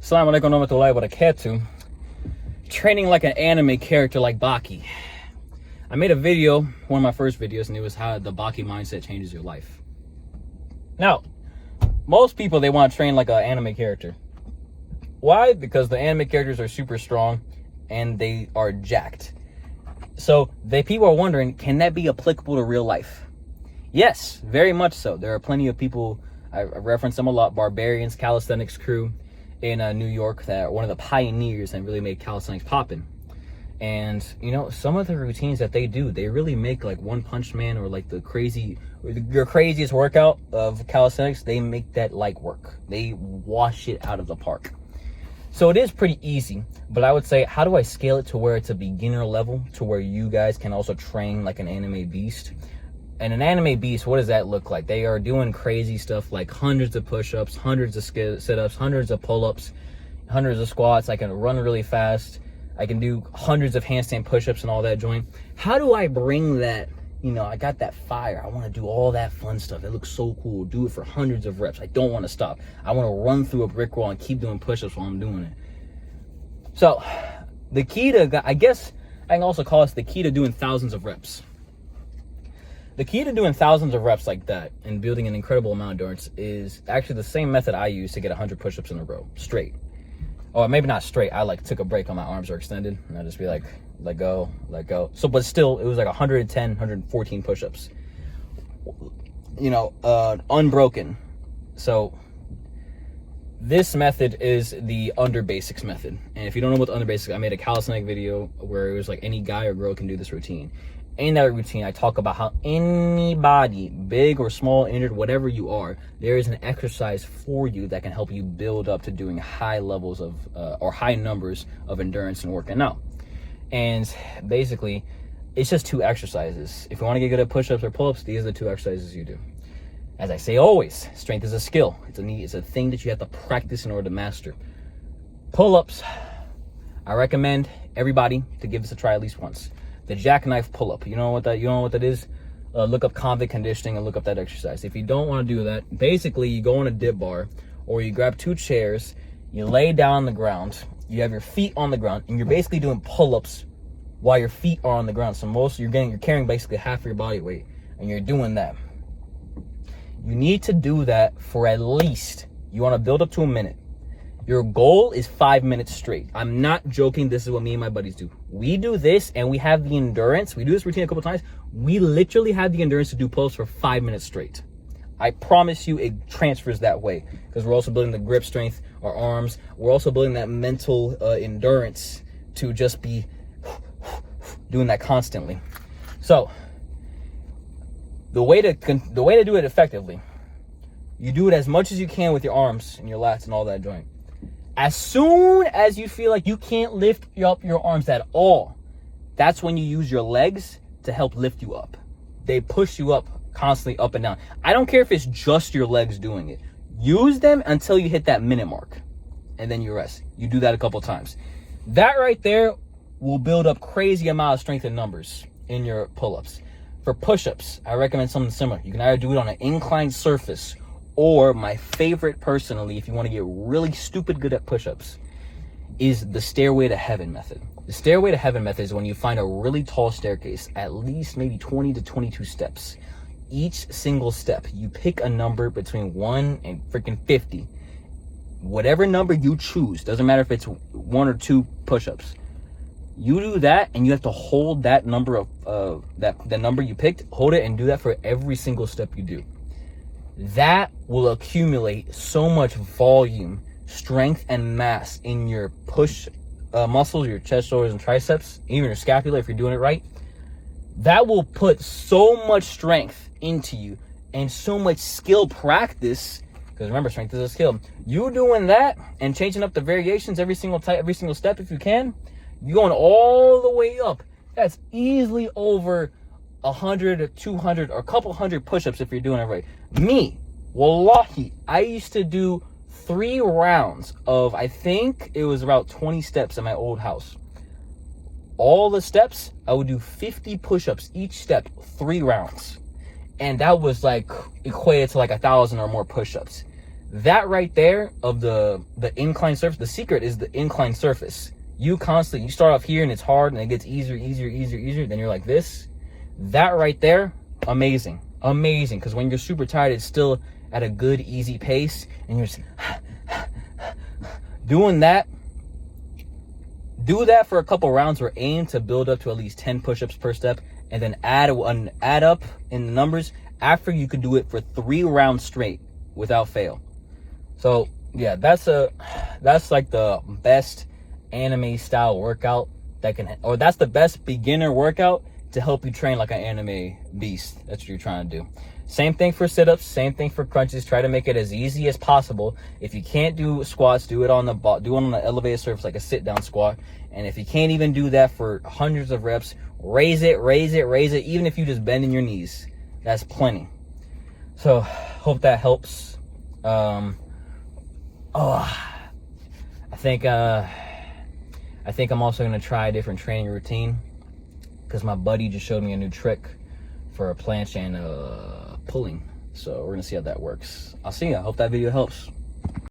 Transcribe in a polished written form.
Assalamu alaikum warahmatullahi wabarakatuh. Training like an anime character like Baki. I made a video, one of my first videos, and it was how the Baki mindset changes your life. Now, most people, they want to train like an anime character. Why? Because the anime characters are super strong and they are jacked. So people are wondering, can that be applicable to real life? Yes, very much so. There are plenty of people, I reference them a lot, Barbarians, calisthenics crew in New York, that are one of the pioneers and really made calisthenics poppin'. And you know, some of the routines that they do, they really make like One Punch Man or like your craziest workout of calisthenics, they make that like work. They wash it out of the park. So it is pretty easy, but I would say, how do I scale it to where it's a beginner level, to where you guys can also train like an anime beast? And an anime beast, what does that look like? They are doing crazy stuff like hundreds of push-ups, hundreds of sit-ups, hundreds of pull-ups, hundreds of squats. I can run really fast. I can do hundreds of handstand push-ups and all that joint. How do I bring that, you know, I got that fire. I want to do all that fun stuff. It looks so cool. Do it for hundreds of reps. I don't want to stop. I want to run through a brick wall and keep doing push-ups while I'm doing it. So the key to, I guess I can also call this the key to doing thousands of reps. The key to doing thousands of reps like that and building an incredible amount of endurance is actually the same method I use to get 100 push-ups in a row, straight. Or maybe not straight. I like took a break on my arms are extended, and I just be like, let go, let go. So, but still, it was like 110, 114 push-ups. You know, unbroken. So this method is the under basics method. And if you don't know what the under basics, I made a calisthenic video where it was like any guy or girl can do this routine. In that routine, I talk about how anybody, big or small, injured, whatever you are, there is an exercise for you that can help you build up to doing high levels of, or high numbers of endurance and working out. And basically, it's just 2 exercises. If you want to get good at push-ups or pull-ups, these are the 2 exercises you do. As I say always, strength is a skill. It's a thing that you have to practice in order to master. Pull-ups, I recommend everybody to give this a try at least once. The jackknife pull-up, you know what that is? Look up convict conditioning and look up that exercise. If you don't want to do that, basically you go on a dip bar or you grab 2 chairs, you lay down on the ground, you have your feet on the ground, and you're basically doing pull-ups while your feet are on the ground. So you're carrying basically half of your body weight, and you're doing that. You need to do that for at least, you want to build up to a minute. Your goal is 5 minutes straight. I'm not joking. This is what me and my buddies do. We do this and we have the endurance. We do this routine a couple times. We literally have the endurance to do pull-ups for 5 minutes straight. I promise you it transfers that way, because we're also building the grip strength, our arms. We're also building that mental endurance to just be doing that constantly. So the way to do it effectively, you do it as much as you can with your arms and your lats and all that joint. As soon as you feel like you can't lift up your arms at all, that's when you use your legs to help lift you up. They push you up constantly, up and down. I don't care if it's just your legs doing it. Use them until you hit that minute mark, and then you rest. You do that a couple times. That right there will build up crazy amount of strength and numbers in your pull-ups. For push-ups, I recommend something similar. You can either do it on an inclined surface, or my favorite personally, if you want to get really stupid good at push-ups, is the Stairway to Heaven method. The Stairway to Heaven method is when you find a really tall staircase, at least maybe 20 to 22 steps. Each single step, you pick a number between 1 and freaking 50. Whatever number you choose, doesn't matter if it's 1 or 2 push-ups. You do that, and you have to hold that number of the number you picked, hold it and do that for every single step you do. That will accumulate so much volume, strength, and mass in your push muscles, your chest, shoulders, and triceps, even your scapula if you're doing it right. That will put so much strength into you and so much skill practice, because remember, strength is a skill. You doing that and changing up the variations every single step if you can, you're going all the way up. That's easily over 100 or 200 or a couple hundred push-ups if you're doing it right. Me, wallahi, I used to do 3 rounds of, I think it was about 20 steps in my old house. All the steps, I would do 50 push-ups each step, 3 rounds. And that was like equated to like 1,000 or more push-ups. That right there of the incline surface, the secret is the incline surface. You start off here and it's hard and it gets easier, then you're like this. That right there, amazing, because when you're super tired, it's still at a good, easy pace, and you're just doing that. Do that for a couple rounds, or aim to build up to at least 10 push-ups per step, and then add up in the numbers after you could do it for 3 rounds straight without fail. So yeah, that's like the best anime style workout that's the best beginner workout to help you train like an anime beast. That's what you're trying to do. Same thing for sit-ups, same thing for crunches. Try to make it as easy as possible. If you can't do squats, do it on the elevated surface, like a sit-down squat. And if you can't even do that for hundreds of reps, raise it. Even if you just bend in your knees, that's plenty. So hope that helps. I think I'm also gonna try a different training routine, because my buddy just showed me a new trick for a planche and pulling. So we're gonna see how that works. I'll see you. I hope that video helps.